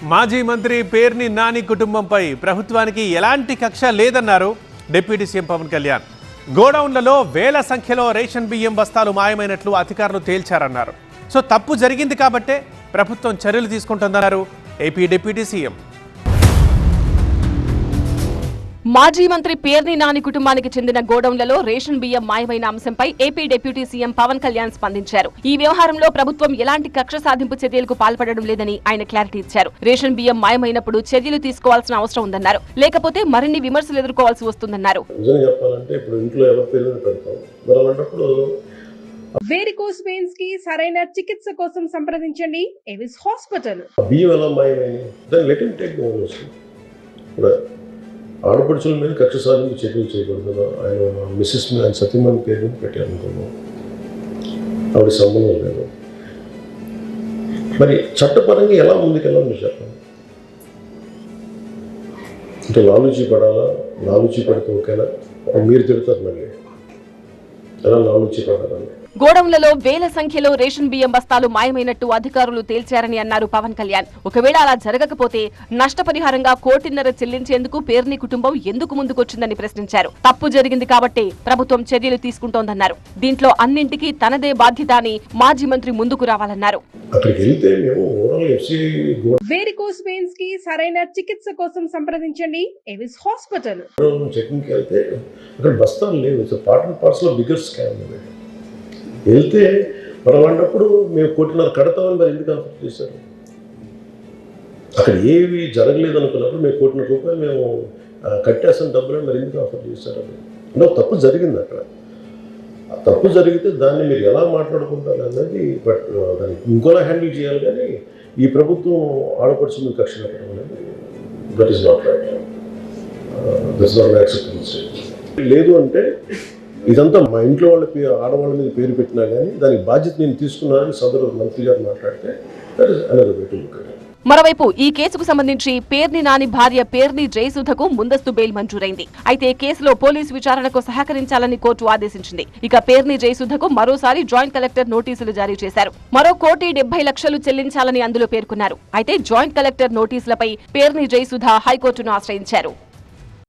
మాజీ మంత్రి పేర్ని నాని కుటుంబంపై ప్రభుత్వానికి ఎలాంటి కక్ష లేదన్నారు డిప్యూటీ సీఎం పవన్ కళ్యాణ్. గోడౌన్లలో వేల సంఖ్యలో రేషన్ బియ్యం బస్తాలు మాయమైనట్లు అధికారులు తేల్చారన్నారు. సో తప్పు జరిగింది కాబట్టే ప్రభుత్వం చర్యలు తీసుకుంటుందన్నారు ఏపీ డిప్యూటీ సీఎం. మాజీ మంత్రి పేర్ని నాని కుటుంబానికి చెందిన గోడౌన్లలో రేషన్ బియ్యం మాయమైన అంశంపై AP deputy CM Pavan Kalyan స్పందించారు. ఈ వ్యవహారంలో ప్రభుత్వం ఎలాంటి కక్ష సాధింపు చర్యలకు పాల్పడడం లేదని ఆయన క్లారిటీ ఇచ్చారు. రేషన్ బియ్యం మాయమైనప్పుడు చర్యలు తీసుకోవాల్సిన అవసరం ఉందన్నారు. లేకపోతే మరిన్ని విమర్శలు ఎదుర్కోవాల్సి వస్తుందన్నారు. వేరికోస్ వెయిన్స్ కి సరైన చికిత్స కోసం సంప్రదించండి ఎవిస్ హాస్పిటల్. ఆడపడుచుల మీద కక్ష సాధింపు చర్యలు చేయకూడదు. ఆయన మిస్సెస్ మీద ఆయన సతీమణి పేరు పెట్టారనుకున్నాం. ఆవిడ సంబంధం లేదు. మరి చట్టపరంగా ఎలా ముందుకెళ్ళాలి మీరు చెప్పండి. అంటే లాలూచీ పడాలా? లాలూచీ పడితే ఓకేనా? మీరు తిడతారు మళ్ళీ ఎలా లాలూచీ పడాలని. గోడౌన్లలో వేల సంఖ్యలో రేషన్ బియ్యం బస్తాలు మాయమైనట్టు అధికారులు తేల్చారని అన్నారు పవన్ కళ్యాణ్. ఒకవేళ అలా జరగకపోతే నష్టపరిహారంగా 1.5 కోటి చెల్లించేందుకు పేర్ని కుటుంబం ఎందుకు ముందుకొచ్చిందని ప్రశ్నించారు. తప్పు జరిగింది కాబట్టే ప్రభుత్వం చర్యలు తీసుకుంటోందన్నారు. దీంట్లో అన్నింటికీ తనదే బాధ్యత అని మాజీ మంత్రి ముందుకు రావాలన్నారు. వేరికోస్ వెయిన్స్ కి సరైన చికిత్స కోసం సంప్రదించండి ఎవిస్ హాస్పిటల్. బస్తాలు లేవు. వెళ్తే మనం అన్నప్పుడు మేము 1.5 కోటి కడతామని మరి ఎందుకు ఆఫర్ చేశారు? అక్కడ ఏవి జరగలేదు అనుకున్నప్పుడు మేము 1.5 కోటి మేము కట్టేస్తాం డబ్బులని మరి ఎందుకు ఆఫర్ చేశారు? అంటే తప్పు జరిగింది. అక్కడ తప్పు జరిగితే దాన్ని మీరు ఎలా మాట్లాడుకుంటారు అన్నది బట్ దాన్ని ఇంకోలా హ్యాండిల్ చేయాలి. కానీ ఈ ప్రభుత్వం ఆడపడుచుని కక్ష పెట్టడం అనేది that is not right. That is not acceptable. లేదు అంటే ఇదంతా మా ఇంట్లో వాళ్ళ ఆడవాళ్ళ మీద పేరు పెట్టినా కానీ దానికి బాధ్యత నేను తీసుకున్నానని సదరు మంత్రి గారు మాట్లాడితే that is another way to look at it. మరోవైపు ఈ కేసుకు సంబంధించి పేర్ని నాని భార్య పేర్ని జయసుధకు ముందస్తు బెయిల్ మంజూరైంది. అయితే కేసులో పోలీసు విచారణకు సహకరించాలని కోర్టు ఆదేశించింది. ఇక పేర్ని జయసుధకు మరోసారి జాయింట్ కలెక్టర్ నోటీసులు జారీ చేశారు. మరో 1,70,00,000 చెల్లించాలని అందులో పేర్కొన్నారు. అయితే జాయింట్ కలెక్టర్ నోటీసులపై పేర్ని జయసుధ హైకోర్టును ఆశ్రయించారు.